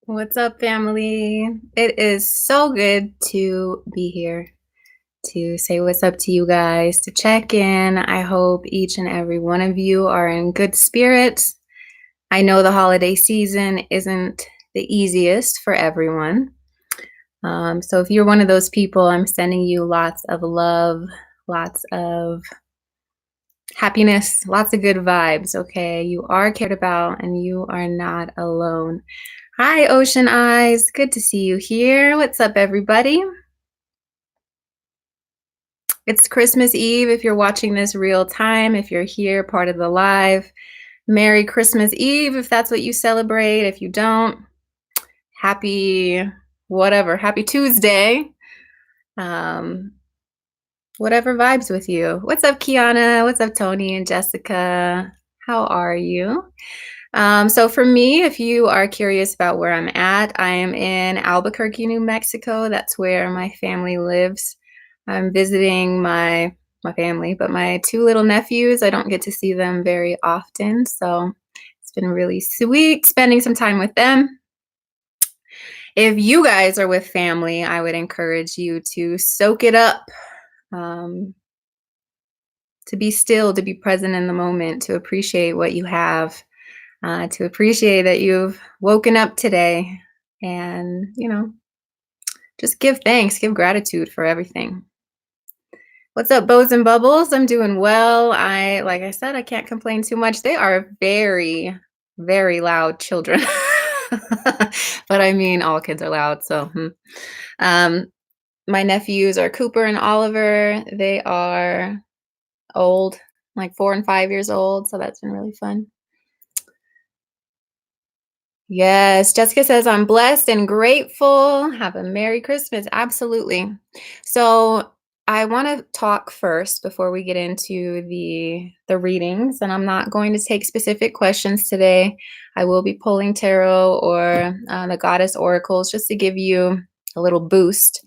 What's up, family? It is so good to be here to say what's up to you guys, to check in. I hope each and every one of you are in good spirits. I know the holiday season isn't the easiest for everyone. So if you're one of those people, I'm sending you lots of love, lots of happiness, lots of good vibes, okay? You are cared about and you are not alone. Hi, Ocean Eyes. Good to see you here. What's up, everybody? It's Christmas Eve if you're watching this real time. If you're here, part of the live, Merry Christmas Eve if that's what you celebrate. If you don't, happy whatever, happy Tuesday. Um, whatever vibes with you. What's up, Kiana? What's up, Tony and Jessica? How are you? So for me, if you are curious about where I'm at, I am in Albuquerque, New Mexico. That's where my family lives. I'm visiting my family, but my two little nephews, I don't get to see them very often. So it's been really sweet spending some time with them. If you guys are with family, I would encourage you to soak it up, um, to be still, to be present in the moment, to appreciate what you have, to appreciate that you've woken up today and, just give thanks, give gratitude for everything. What's up, Bows and Bubbles? I'm doing well. Like I said, I can't complain too much. They are very, very loud children. But I mean, all kids are loud. Um, my nephews are Cooper and Oliver. They are old, like 4 and 5 years old. So that's been really fun. Yes, Jessica says, I'm blessed and grateful. Have a Merry Christmas. Absolutely. So I want to talk first before we get into the readings, and I'm not going to take specific questions today. I will be pulling tarot or the goddess oracles just to give you a little boost.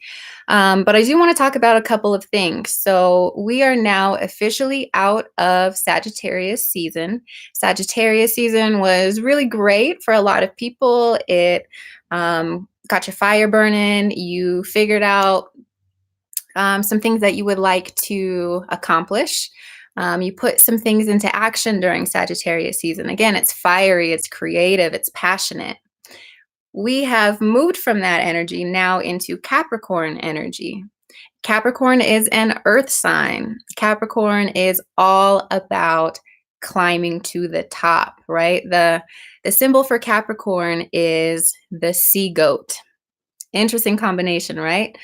But I do want to talk about a couple of things. So we are now officially out of Sagittarius season. Sagittarius season was really great for a lot of people. It got your fire burning. You figured out some things that you would like to accomplish. You put some things into action during Sagittarius season. Again, it's fiery, it's creative, it's passionate. We have moved from that energy now into Capricorn energy. Capricorn is an earth sign. Capricorn is all about climbing to the top, right? The symbol for Capricorn is the sea goat. Interesting combination, right?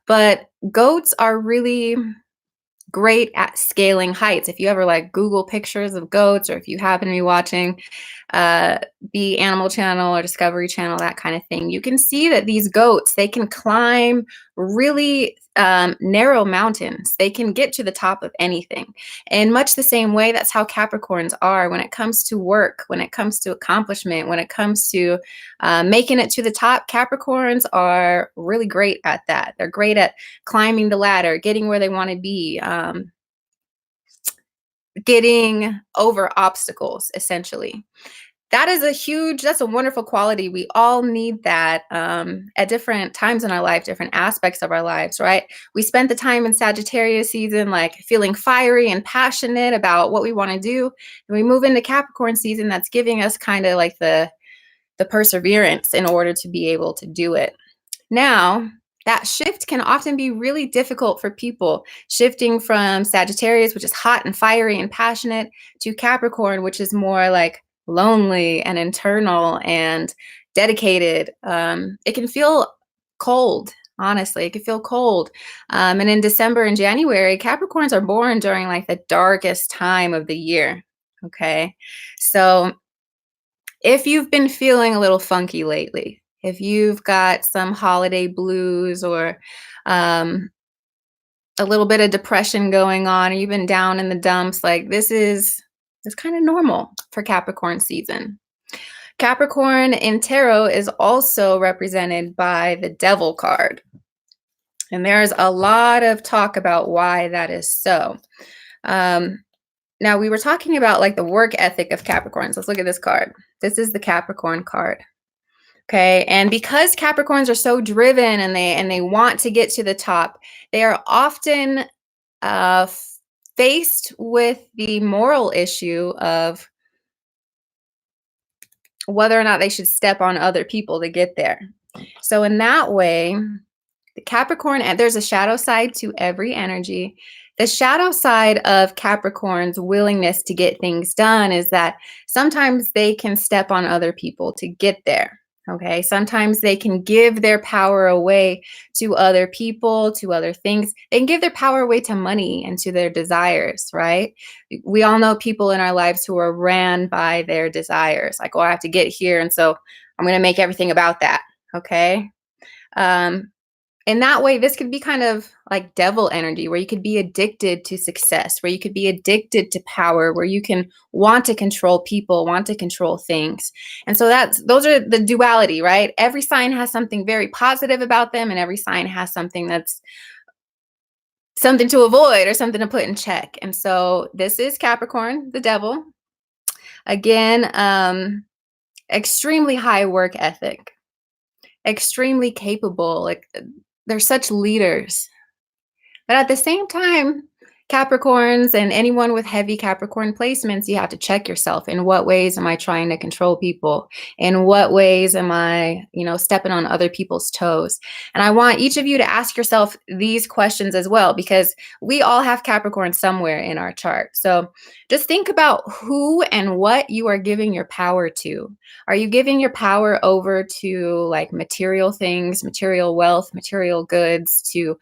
But goats are really great at scaling heights. If you ever like Google pictures of goats, or if you happen to be watching the Animal Channel or Discovery Channel, that kind of thing, you can see that these goats, they can climb really narrow mountains. They can get to the top of anything. And much the same way, that's how Capricorns are when it comes to work, when it comes to accomplishment, when it comes to making it to the top. Capricorns are really great at that. They're great at climbing the ladder, getting where they want to be, getting over obstacles, essentially. That's a wonderful quality. We all need that at different times in our life, different aspects of our lives, right? We spent the time in Sagittarius season, like feeling fiery and passionate about what we want to do. And we move into Capricorn season, that's giving us kind of like the perseverance in order to be able to do it. Now, that shift can often be really difficult for people, shifting from Sagittarius, which is hot and fiery and passionate, to Capricorn, which is more like lonely and internal and dedicated. It can feel cold. Honestly, it can feel cold. And in December and January, Capricorns are born during like the darkest time of the year. Okay. So if you've been feeling a little funky lately, if you've got some holiday blues or um, a little bit of depression going on, or you've been down in the dumps, like it's kind of normal for Capricorn season. Capricorn in tarot is also represented by the Devil card. And there's a lot of talk about why that is so. Now, we were talking about like the work ethic of Capricorns. Let's look at this card. This is the Capricorn card. Okay. And because Capricorns are so driven and they want to get to the top, they are often faced with the moral issue of whether or not they should step on other people to get there. So in that way, the Capricorn, and there's a shadow side to every energy. The shadow side of Capricorn's willingness to get things done is that sometimes they can step on other people to get there. Okay. Sometimes they can give their power away to other people, to other things. They can give their power away to money and to their desires, right? We all know people in our lives who are ran by their desires. Like, oh, I have to get here. And so I'm going to make everything about that. Okay. Um, in that way, this could be kind of like devil energy, where you could be addicted to success, where you could be addicted to power, where you can want to control people, want to control things. And so those are the duality, right? Every sign has something very positive about them, and every sign has something that's something to avoid or something to put in check. And so this is Capricorn, the devil. Again, extremely high work ethic, extremely capable, like they're such leaders. But at the same time, Capricorns and anyone with heavy Capricorn placements, you have to check yourself. In what ways am I trying to control people? In what ways am I, stepping on other people's toes? And I want each of you to ask yourself these questions as well, because we all have Capricorn somewhere in our chart. So just think about who and what you are giving your power to. Are you giving your power over to like material things, material wealth, material goods, to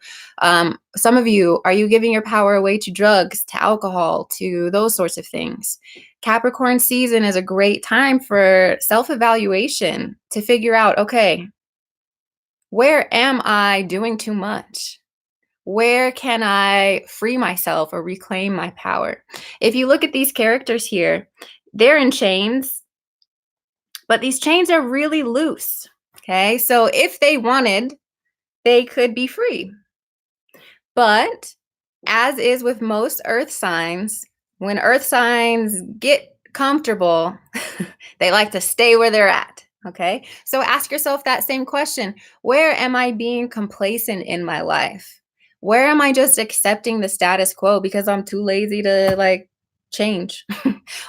some of you, are you giving your power away to drugs, to alcohol, to those sorts of things? Capricorn season is a great time for self-evaluation to figure out, okay, where am I doing too much? Where can I free myself or reclaim my power? If you look at these characters here, they're in chains, but these chains are really loose. Okay, so if they wanted, they could be free. But as is with most earth signs, when earth signs get comfortable, they like to stay where they're at. Okay. So ask yourself that same question. Where am I being complacent in my life? Where am I just accepting the status quo because I'm too lazy to like change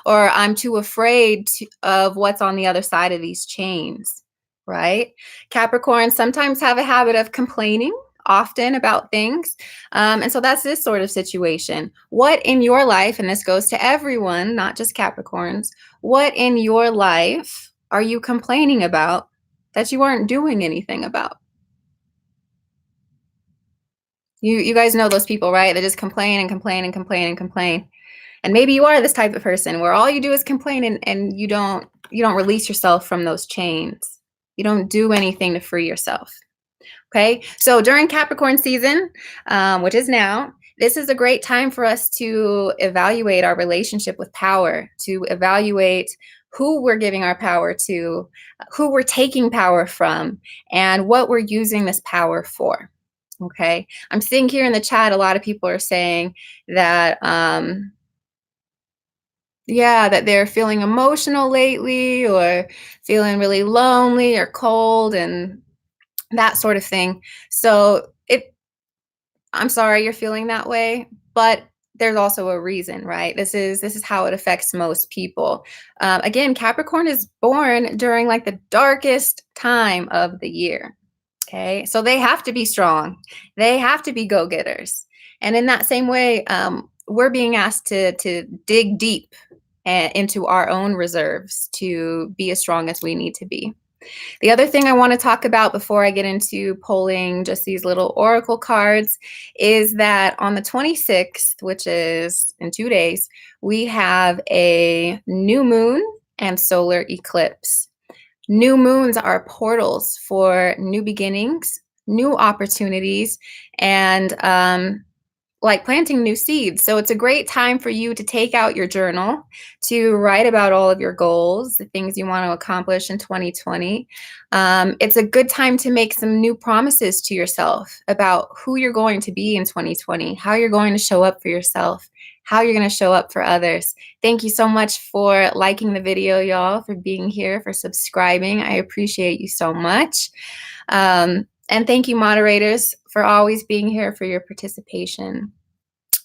or I'm too afraid of what's on the other side of these chains? Right. Capricorns sometimes have a habit of complaining often about things. And so that's this sort of situation. What in your life, and this goes to everyone, not just Capricorns, what in your life are you complaining about that you aren't doing anything about? You guys know those people, right? They just complain and complain and complain and complain. And maybe you are this type of person where all you do is complain and you don't release yourself from those chains. You don't do anything to free yourself. Okay, so during Capricorn season, which is now, this is a great time for us to evaluate our relationship with power, to evaluate who we're giving our power to, who we're taking power from, and what we're using this power for. Okay, I'm seeing here in the chat, a lot of people are saying that, yeah, that they're feeling emotional lately or feeling really lonely or cold and that sort of thing. So I'm sorry you're feeling that way, but there's also a reason, right? This is how it affects most people. Again, Capricorn is born during like the darkest time of the year. Okay, so they have to be strong. They have to be go-getters. And in that same way, we're being asked to dig deep into our own reserves to be as strong as we need to be. The other thing I want to talk about before I get into pulling just these little oracle cards is that on the 26th, which is in 2 days, we have a new moon and solar eclipse. New moons are portals for new beginnings, new opportunities, and like planting new seeds. So it's a great time for you to take out your journal, to write about all of your goals, the things you want to accomplish in 2020. It's a good time to make some new promises to yourself about who you're going to be in 2020, how you're going to show up for yourself, how you're going to show up for others. Thank you so much for liking the video, y'all, for being here, for subscribing. I appreciate you so much. And thank you, moderators, for always being here, for your participation.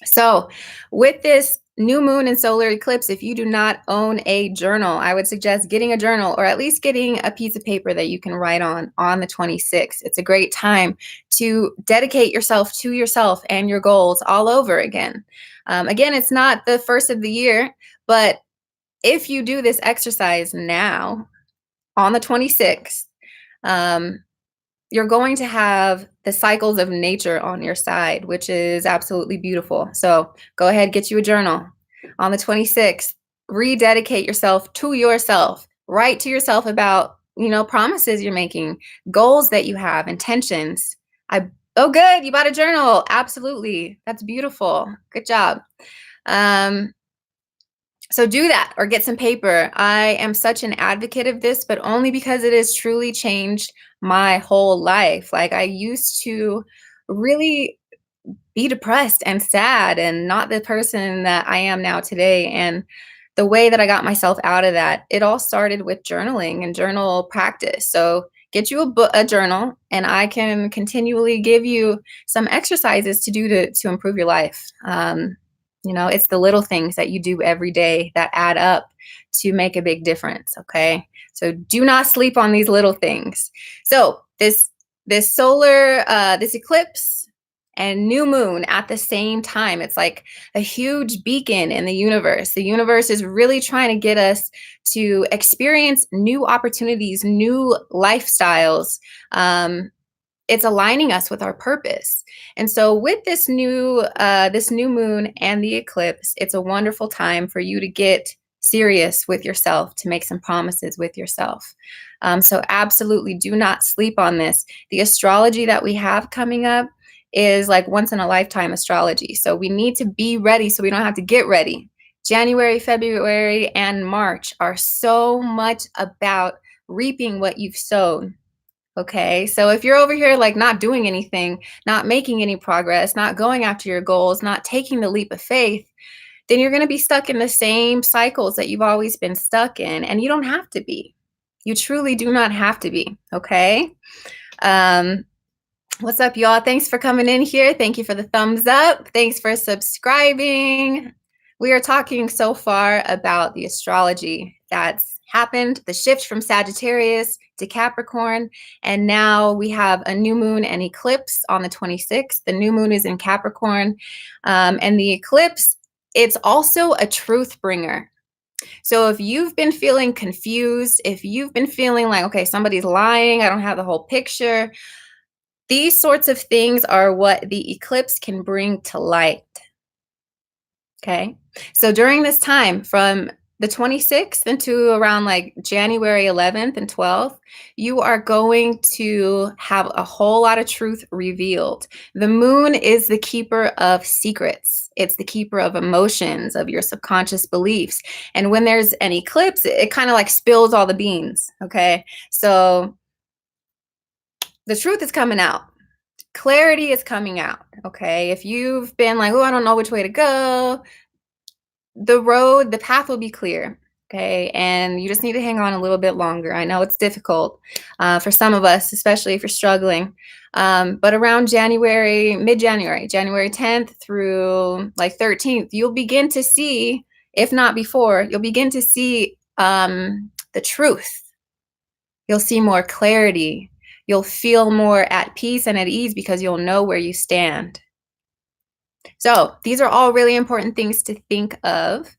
So with this new moon and solar eclipse, if you do not own a journal, I would suggest getting a journal, or at least getting a piece of paper that you can write on the 26th. It's a great time to dedicate yourself to yourself and your goals all over again. Again, it's not the first of the year, but if you do this exercise now on the 26th, you're going to have the cycles of nature on your side, which is absolutely beautiful. So go ahead, get you a journal. On the 26th, rededicate yourself to yourself. Write to yourself about, promises you're making, goals that you have, intentions. Oh, good, you bought a journal. Absolutely. That's beautiful. Good job. So do that, or get some paper. I am such an advocate of this, but only because it has truly changed my whole life. Like, I used to really be depressed and sad and not the person that I am now today. And the way that I got myself out of that, it all started with journaling and journal practice. So get you a journal, and I can continually give you some exercises to do to improve your life. It's the little things that you do every day that add up to make a big difference. Okay. So do not sleep on these little things. So this eclipse and new moon at the same time, it's like a huge beacon in the universe. The universe is really trying to get us to experience new opportunities, new lifestyles. It's aligning us with our purpose. And so with this new moon and the eclipse, it's a wonderful time for you to get serious with yourself, to make some promises with yourself. So absolutely do not sleep on this. The astrology that we have coming up is like once in a lifetime astrology. So we need to be ready so we don't have to get ready. January, February, and March are so much about reaping what you've sown. Okay, so if you're over here like not doing anything, not making any progress, not going after your goals, not taking the leap of faith, then you're going to be stuck in the same cycles that you've always been stuck in. And you don't have to be. You truly do not have to be. Okay. What's up, y'all? Thanks for coming in here. Thank you for the thumbs up. Thanks for subscribing. We are talking so far about the astrology that's happened, the shift from Sagittarius to Capricorn, and now we have a new moon and eclipse on the 26th. The new moon is in Capricorn, and the eclipse, it's also a truth bringer. So if you've been feeling confused, if you've been feeling like, okay, somebody's lying, I don't have the whole picture, these sorts of things are what the eclipse can bring to light. Okay. So during this time from the 26th into around like January 11th and 12th, you are going to have a whole lot of truth revealed. The moon is the keeper of secrets. It's the keeper of emotions, of your subconscious beliefs. And when there's an eclipse, it kind of like spills all the beans. Okay. So the truth is coming out. Clarity is coming out. Okay. If you've been like, oh, I don't know which way to go, the path will be clear. Okay. And you just need to hang on a little bit longer. I know it's difficult for some of us, especially if you're struggling. But around mid-January, January 10th through like 13th, you'll begin to see, if not before, you'll begin to see the truth. You'll see more clarity. You'll feel more at peace and at ease because you'll know where you stand. So these are all really important things to think of.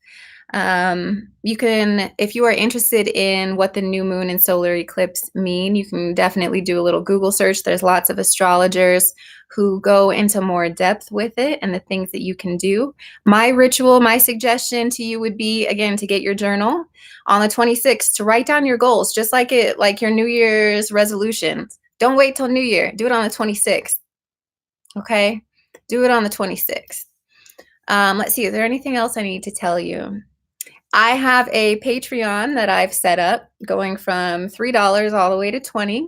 You can, if you are interested in what the new moon and solar eclipse mean, you can definitely do a little Google search. There's lots of astrologers who go into more depth with it and the things that you can do. My ritual, my suggestion to you would be, again, to get your journal on the 26th, to write down your goals, just like your New Year's resolutions. Don't wait till New Year. Do it on the 26th. Okay? Do it on the 26th. Let's see. Is there anything else I need to tell you? I have a Patreon that I've set up going from $3 all the way to $20.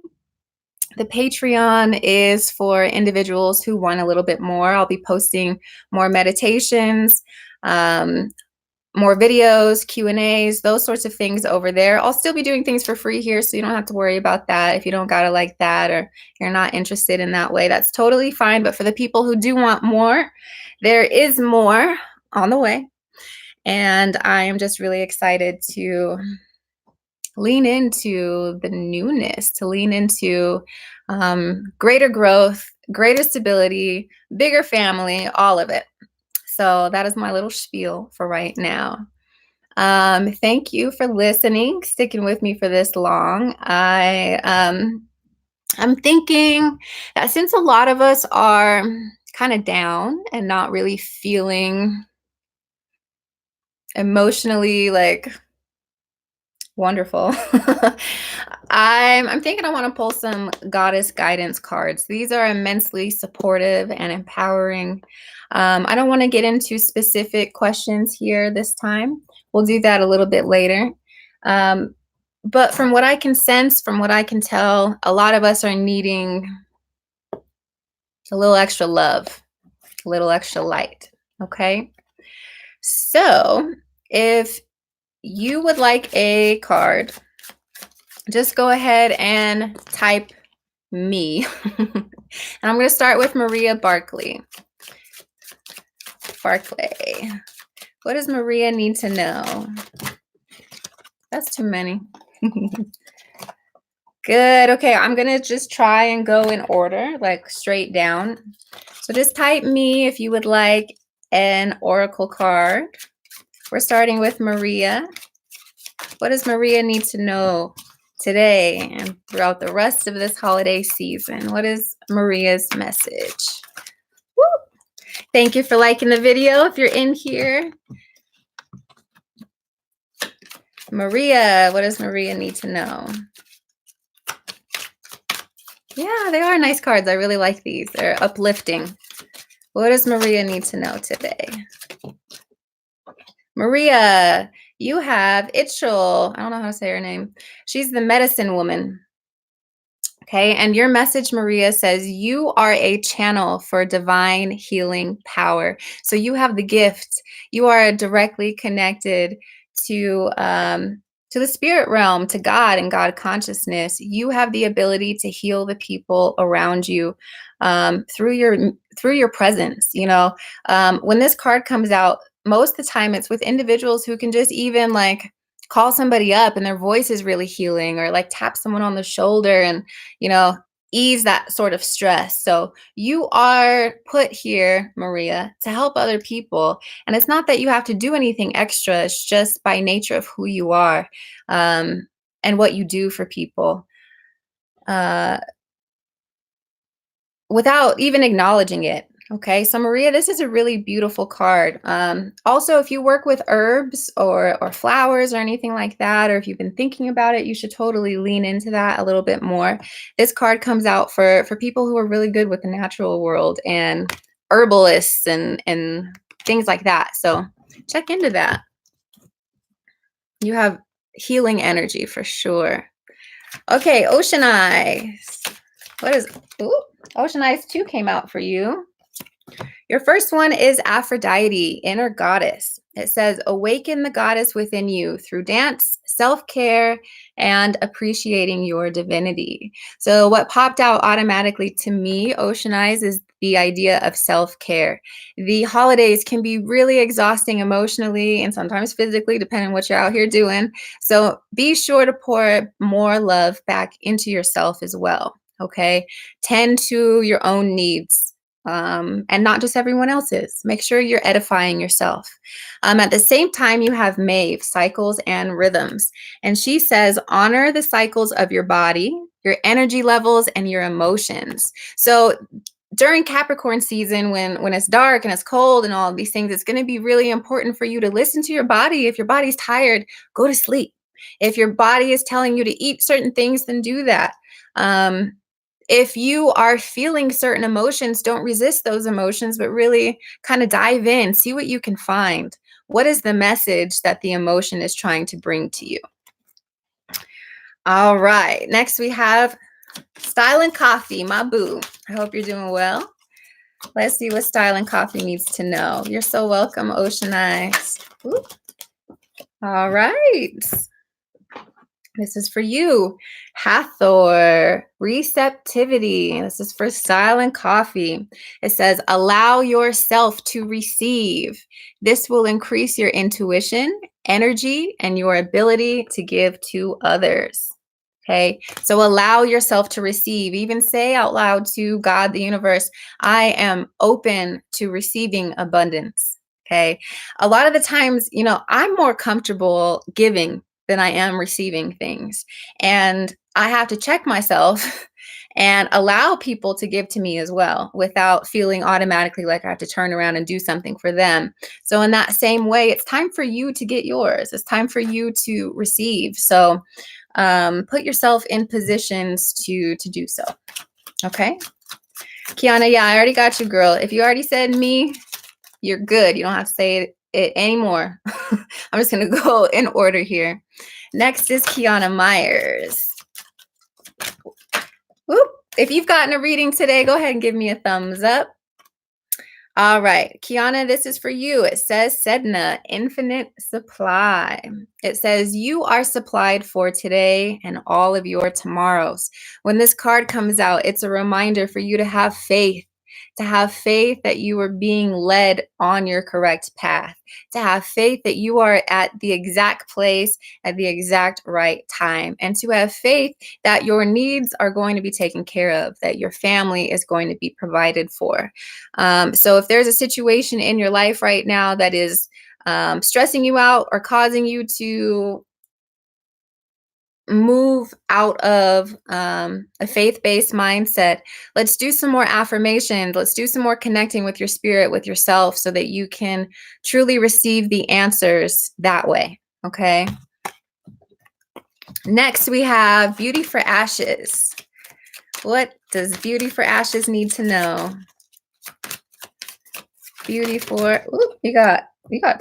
The Patreon is for individuals who want a little bit more. I'll be posting more meditations. more videos, Q&As, those sorts of things over there. I'll still be doing things for free here, so you don't have to worry about that. If you don't gotta like that or you're not interested in that way, that's totally fine. But for the people who do want more, there is more on the way. And I am just really excited to lean into the newness, to lean into greater growth, greater stability, bigger family, all of it. So that is my little spiel for right now. Thank you for listening, sticking with me for this long. I'm thinking that since a lot of us are kind of down and not really feeling emotionally like wonderful. I'm thinking I want to pull some goddess guidance cards. These are immensely supportive and empowering. I don't want to get into specific questions here this time. We'll do that a little bit later. But from what I can sense, from what I can tell, a lot of us are needing a little extra love, a little extra light. Okay. So if you would like a card, just go ahead and type me. And I'm going to start with Maria Barkley. Barclay. What does Maria need to know? That's too many. Good. Okay, I'm going to just try and go in order, like straight down. So just type me if you would like an oracle card. We're starting with Maria. What does Maria need to know today and throughout the rest of this holiday season? What is Maria's message? Woo! Thank you for liking the video if you're in here. Maria, what does Maria need to know? Yeah, they are nice cards. I really like these. They're uplifting. What does Maria need to know today? Maria, you have Itchel. I don't know how to say her name. She's the medicine woman. Okay, and your message, Maria, says you are a channel for divine healing power. So you have the gift. You are directly connected to the spirit realm, to God and God consciousness. You have the ability to heal the people around you through your presence. You know, when this card comes out, most of the time it's with individuals who can just even like call somebody up and their voice is really healing, or like tap someone on the shoulder and, you know, ease that sort of stress. So you are put here, Maria, to help other people. And it's not that you have to do anything extra. It's just by nature of who you are and what you do for people. Without even acknowledging it. Okay, so Maria, this is a really beautiful card. Also, if you work with herbs or flowers or anything like that, or if you've been thinking about it, you should totally lean into that a little bit more. This card comes out for people who are really good with the natural world and herbalists and things like that. So check into that. You have healing energy for sure. Okay, Ocean Eyes. What is, ooh, Ocean Eyes 2 came out for you. Your first one is Aphrodite, inner goddess. It says, awaken the goddess within you through dance, self-care, and appreciating your divinity. So what popped out automatically to me, Ocean Eyes, is the idea of self-care. The holidays can be really exhausting emotionally and sometimes physically, depending on what you're out here doing. So be sure to pour more love back into yourself as well, okay? Tend to your own needs. And not just everyone else's. Make sure you're edifying yourself. At the same time, you have Maeve, cycles and rhythms. And she says, honor the cycles of your body, your energy levels, and your emotions. So during Capricorn season, when it's dark and it's cold and all of these things, it's going to be really important for you to listen to your body. If your body's tired, go to sleep. If your body is telling you to eat certain things, then do that. If you are feeling certain emotions, don't resist those emotions, but really kind of dive in, see what you can find. What is the message that the emotion is trying to bring to you? All right. Next, we have Style and Coffee, my boo. I hope you're doing well. Let's see what Style and Coffee needs to know. You're so welcome, Ocean Eyes. Ooh. All right. This is for you. Hathor, receptivity. This is for Style and Coffee. It says, allow yourself to receive. This will increase your intuition, energy, and your ability to give to others. Okay, so allow yourself to receive. Even say out loud to God, the universe, I am open to receiving abundance. Okay, a lot of the times, I'm more comfortable giving than I am receiving things. And I have to check myself and allow people to give to me as well without feeling automatically like I have to turn around and do something for them. So, in that same way, it's time for you to get yours. It's time for you to receive. So, put yourself in positions to do so. Okay. Kiana, yeah, I already got you, girl. If you already said me, you're good. You don't have to say it anymore. I'm just going to go in order here. Next is Kiana Myers. Whoop. If you've gotten a reading today, go ahead and give me a thumbs up. All right, Kiana, this is for you. It says Sedna, infinite supply. It says you are supplied for today and all of your tomorrows. When this card comes out, it's a reminder for you to have faith that you are being led on your correct path, to have faith that you are at the exact place at the exact right time, and to have faith that your needs are going to be taken care of, that your family is going to be provided for. So if there's a situation in your life right now that is stressing you out or causing you to move out of a faith-based mindset, let's do some more affirmations. Let's do some more connecting with your spirit, with yourself, so that you can truly receive the answers that way. Okay. Next, we have Beauty for Ashes. What does Beauty for Ashes need to know? Beauty for, you got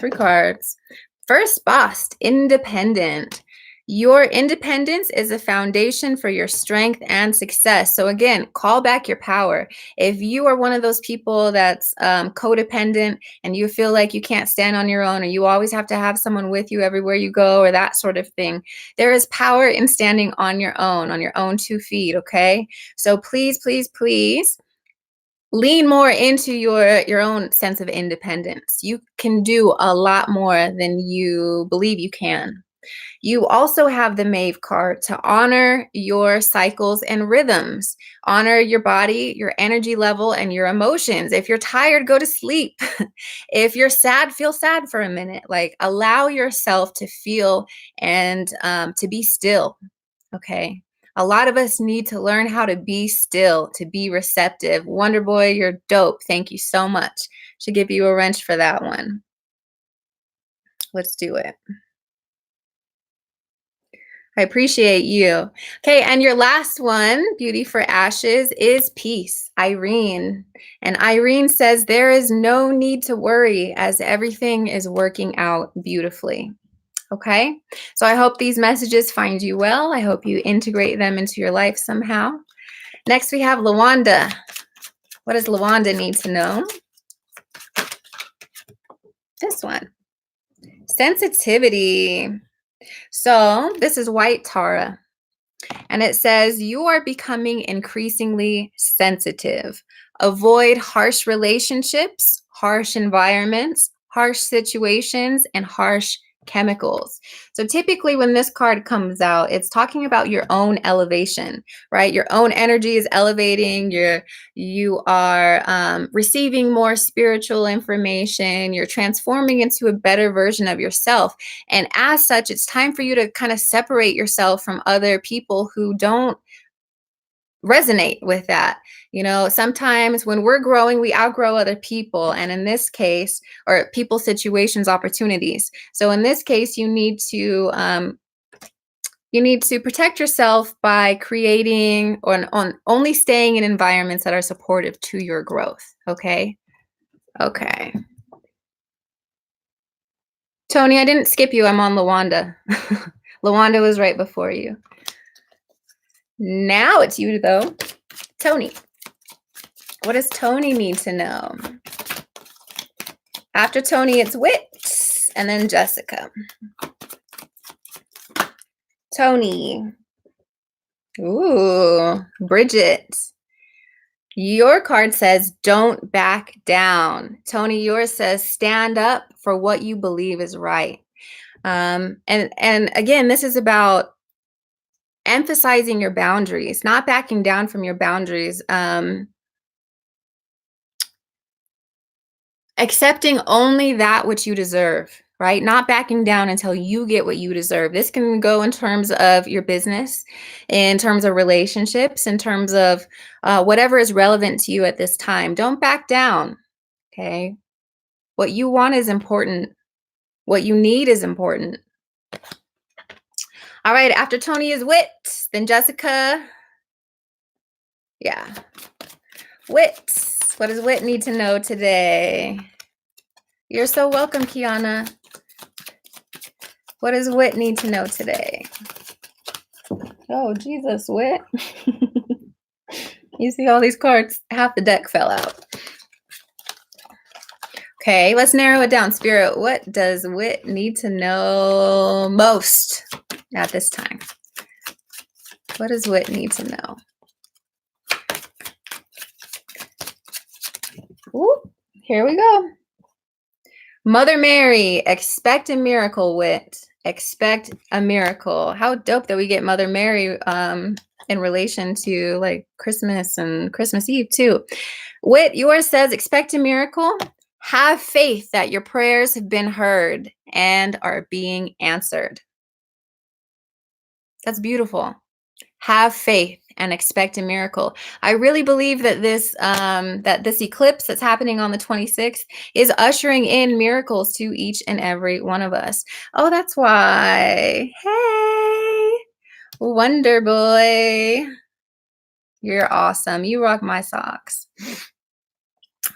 3 cards. First, Boss, independent. Your independence is a foundation for your strength and success. So again, call back your power. If you are one of those people that's codependent and you feel like you can't stand on your own, or you always have to have someone with you everywhere you go, or that sort of thing, there is power in standing on your own 2 feet, okay? So please, please, please, lean more into your own sense of independence. You can do a lot more than you believe you can. You also have the Maeve card to honor your cycles and rhythms. Honor your body, your energy level, and your emotions. If you're tired, go to sleep. If you're sad, feel sad for a minute. Like, allow yourself to feel and to be still. Okay. A lot of us need to learn how to be still, to be receptive. Wonder Boy, you're dope. Thank you so much. Should give you a wrench for that one. Let's do it. I appreciate you. Okay, and your last one, Beauty for Ashes, is Peace, Irene. And Irene says, there is no need to worry as everything is working out beautifully. Okay, so I hope these messages find you well. I hope you integrate them into your life somehow. Next, we have Lawanda. What does Lawanda need to know? This one. Sensitivity. So this is White Tara. And it says, you are becoming increasingly sensitive. Avoid harsh relationships, harsh environments, harsh situations, and harsh chemicals. So typically when this card comes out, it's talking about your own elevation, right? Your own energy is elevating. You are receiving more spiritual information. You're transforming into a better version of yourself. And as such, it's time for you to kind of separate yourself from other people who don't resonate with that. Sometimes when we're growing, we outgrow other people. And in this case, or people, situations, opportunities. So in this case, you need to protect yourself by creating or on only staying in environments that are supportive to your growth. Okay. Okay. Tony, I didn't skip you. I'm on Lawanda. Lawanda was right before you. Now it's you, though. Tony. What does Tony need to know? After Tony, it's Wit, and then Jessica. Tony. Ooh, Bridget. Your card says, don't back down. Tony, yours says, stand up for what you believe is right. And again, this is about emphasizing your boundaries, not backing down from your boundaries. Accepting only that which you deserve, right? Not backing down until you get what you deserve. This can go in terms of your business, in terms of relationships, in terms of whatever is relevant to you at this time. Don't back down, okay? What you want is important. What you need is important. All right, after Tony is Wit, then Jessica. Yeah. Wit. What does Wit need to know today? You're so welcome, Kiana. What does Wit need to know today? Oh, Jesus, Wit. You see all these cards? Half the deck fell out. Okay, let's narrow it down. Spirit, what does Wit need to know most at this time? What does Wit need to know? Ooh, here we go. Mother Mary, expect a miracle, Wit. Expect a miracle. How dope that we get Mother Mary in relation to like Christmas and Christmas Eve too. Wit, yours says, expect a miracle. Have faith that your prayers have been heard and are being answered. That's beautiful. Have faith and expect a miracle. I really believe that this eclipse that's happening on the 26th is ushering in miracles to each and every one of us. Oh, that's why. Hey, Wonder Boy. You're awesome. You rock my socks.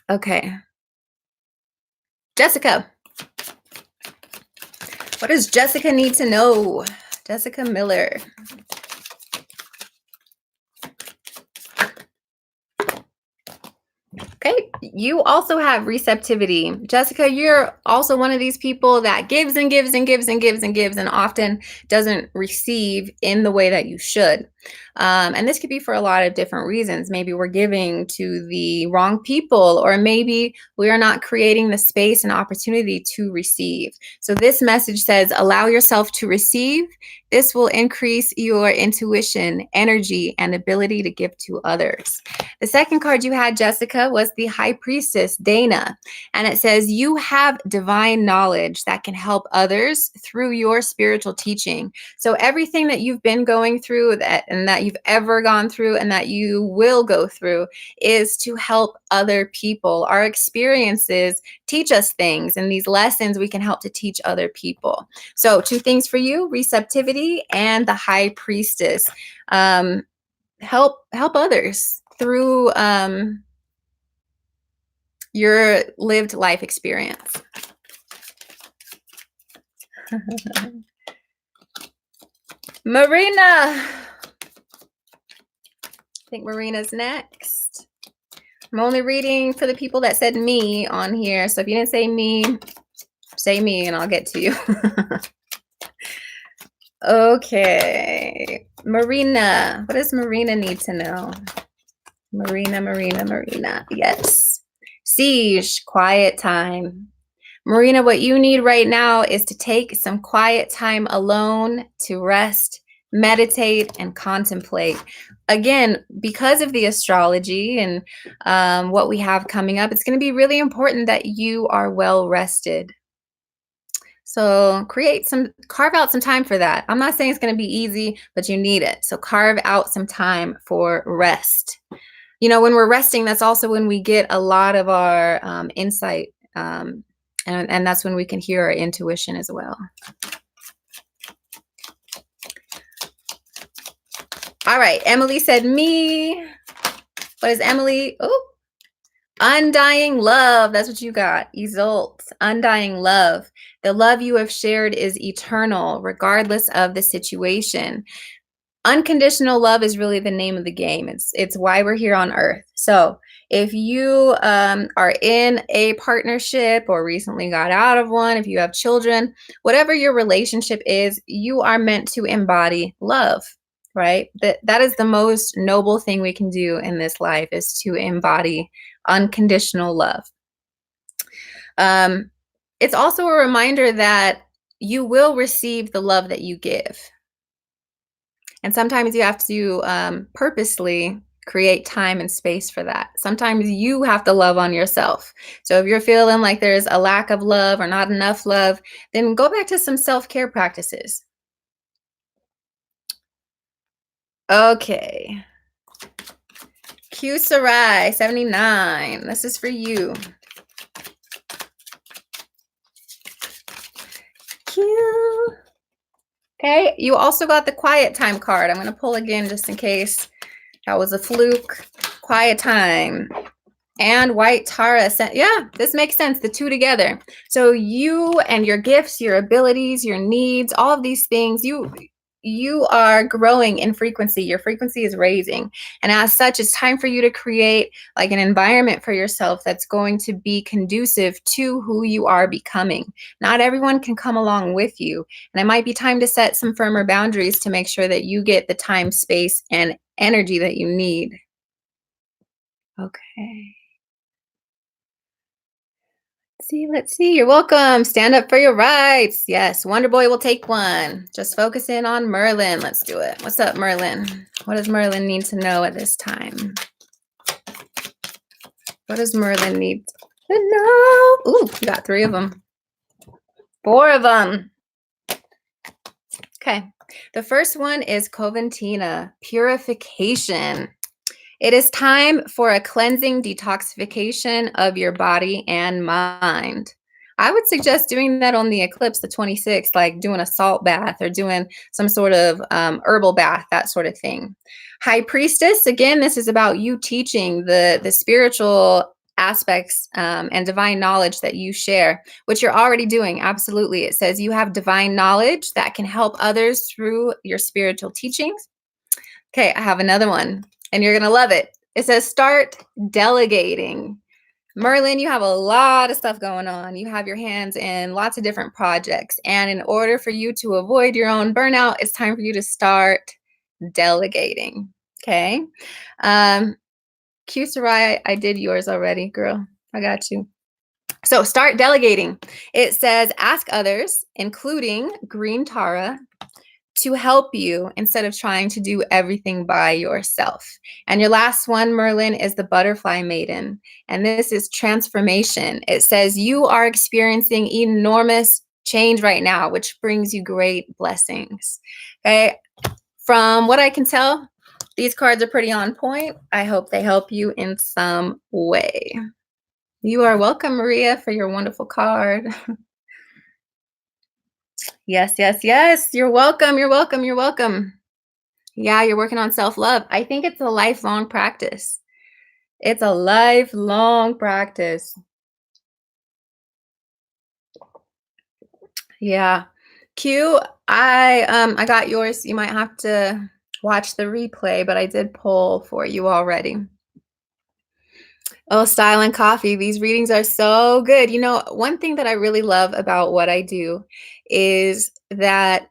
Okay. Jessica. What does Jessica need to know? Jessica Miller. Okay, you also have receptivity. Jessica, you're also one of these people that gives and gives and gives and gives and gives and often doesn't receive in the way that you should. And this could be for a lot of different reasons. Maybe we're giving to the wrong people, or maybe we are not creating the space and opportunity to receive. So this message says, allow yourself to receive. This will increase your intuition, energy, and ability to give to others. The second card you had, Jessica, was the High Priestess, Dana. And it says, you have divine knowledge that can help others through your spiritual teaching. So everything that you've been going through and that you've ever gone through and that you will go through is to help other people. Our experiences teach us things, and these lessons we can help to teach other people. So 2 things for you, receptivity and the High Priestess. Help others through your lived life experience. Marina. I think Marina's next. I'm only reading for the people that said me on here. So if you didn't say me and I'll get to you. Okay. Marina. What does Marina need to know? Marina. Yes. Siege, quiet time. Marina, what you need right now is to take some quiet time alone to rest, meditate, and contemplate. Again, because of the astrology and what we have coming up, it's going to be really important that you are well rested. So carve out some time for that. I'm not saying it's going to be easy, but you need it. So carve out some time for rest. You know, when we're resting, that's also when we get a lot of our insight. And that's when we can hear our intuition as well. All right. Emily said me. What is Emily? Oh, undying love. That's what you got. Isolt. Undying love. The love you have shared is eternal, regardless of the situation. Unconditional love is really the name of the game. It's why we're here on earth. So if you are in a partnership or recently got out of one, if you have children, whatever your relationship is, you are meant to embody love, right? That is the most noble thing we can do in this life, is to embody unconditional love. um, it's also a reminder that you will receive the love that you give. And sometimes you have to purposely create time and space for that. Sometimes you have to love on yourself. So if you're feeling like there's a lack of love or not enough love, then go back to some self-care practices. Okay. Q Sarai 79. This is for you. Q. Okay, you also got the quiet time card. I'm going to pull again just in case that was a fluke. Quiet time. And white Tara sent, yeah, this makes sense, the two together. So you and your gifts, your abilities, your needs, all of these things, you are growing in frequency. Your frequency is raising. And as such, it's time for you to create like an environment for yourself that's going to be conducive to who you are becoming. Not everyone can come along with you. And it might be time to set some firmer boundaries to make sure that you get the time, space, and energy that you need. Okay. Let's see. You're welcome. Stand up for your rights. Yes, Wonder Boy will take one. Just focus in on Merlin. Let's do it. What's up, Merlin? What does Merlin need to know at this time? What does Merlin need to know? Ooh, you got 3 of them. 4 of them. Okay. The first one is Coventina, purification. It is time for a cleansing detoxification of your body and mind. I would suggest doing that on the eclipse, the 26th, like doing a salt bath or doing some sort of herbal bath, that sort of thing. High Priestess, again, this is about you teaching the spiritual aspects and divine knowledge that you share, which you're already doing. Absolutely. It says you have divine knowledge that can help others through your spiritual teachings. Okay, I have another one, and you're going to love it. It says start delegating. Merlin, you have a lot of stuff going on. You have your hands in lots of different projects. And in order for you to avoid your own burnout, it's time for you to start delegating. Okay. Q Sarai, I did yours already, girl. I got you. So start delegating. It says ask others, including Green Tara, to help you instead of trying to do everything by yourself. And your last one, Merlin, is the Butterfly Maiden. And this is transformation. It says you are experiencing enormous change right now, which brings you great blessings. Okay. From what I can tell, these cards are pretty on point. I hope they help you in some way. You are welcome, Maria, for your wonderful card. Yes, yes, yes. You're welcome. You're welcome. You're welcome. Yeah, you're working on self-love. I think it's a lifelong practice. It's a lifelong practice. Yeah. Q, I got yours. You might have to watch the replay, but I did pull for you already. Oh, Style and Coffee. These readings are so good. You know, one thing that I really love about what I do is that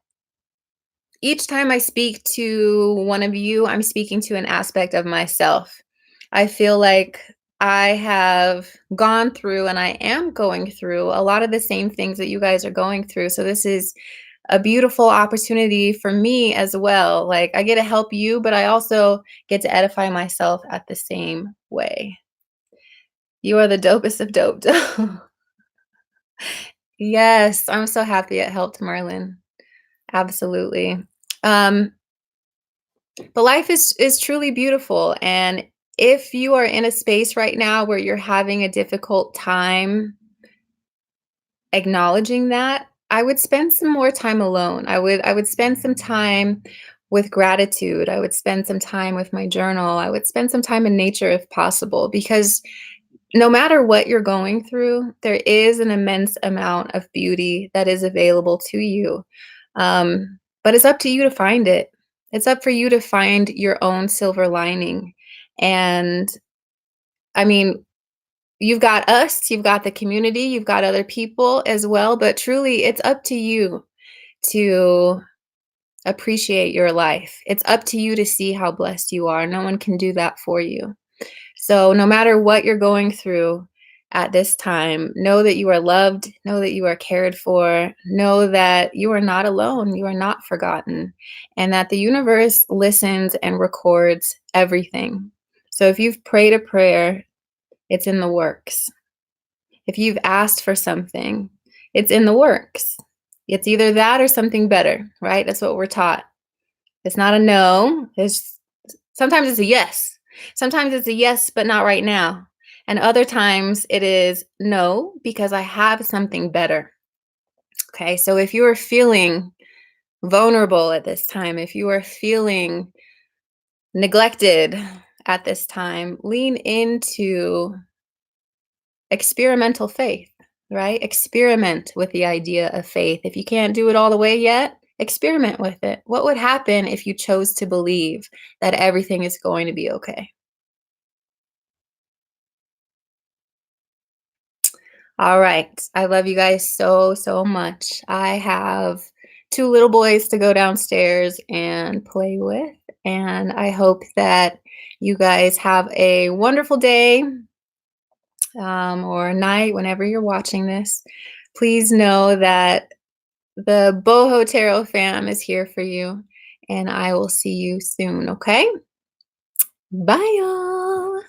each time I speak to one of you, I'm speaking to an aspect of myself. I feel like I have gone through and I am going through a lot of the same things that you guys are going through. So this is a beautiful opportunity for me as well. Like I get to help you, but I also get to edify myself at the same way. You are the dopest of dope. Yes, I'm so happy it helped, Marlon. Absolutely. Um, But life is truly beautiful, and if you are in a space right now where you're having a difficult time acknowledging that, I would spend some more time alone. I would spend some time with gratitude. I would spend some time with my journal. I would spend some time in nature if possible, because no matter what you're going through, there is an immense amount of beauty that is available to you. But it's up to you to find it. It's up for you to find your own silver lining. And I mean, you've got us, you've got the community, you've got other people as well, but truly it's up to you to appreciate your life. It's up to you to see how blessed you are. No one can do that for you. So, no matter what you're going through at this time, know that you are loved, know that you are cared for, know that you are not alone, you are not forgotten, and that the universe listens and records everything. So, if you've prayed a prayer, it's in the works. If you've asked for something, it's in the works. It's either that or something better, right? That's what we're taught. It's not a no. It's sometimes it's a yes. Sometimes it's a yes, but not right now. And other times it is no, because I have something better. Okay. So if you are feeling vulnerable at this time, if you are feeling neglected at this time, lean into experimental faith, right? Experiment with the idea of faith. If you can't do it all the way yet, experiment with it. What would happen if you chose to believe that everything is going to be okay? All right. I love you guys so, so much. I have two little boys to go downstairs and play with. And I hope that you guys have a wonderful day or night whenever you're watching this. Please know that the Boho Tarot fam is here for you. And I will see you soon. Okay. Bye, y'all.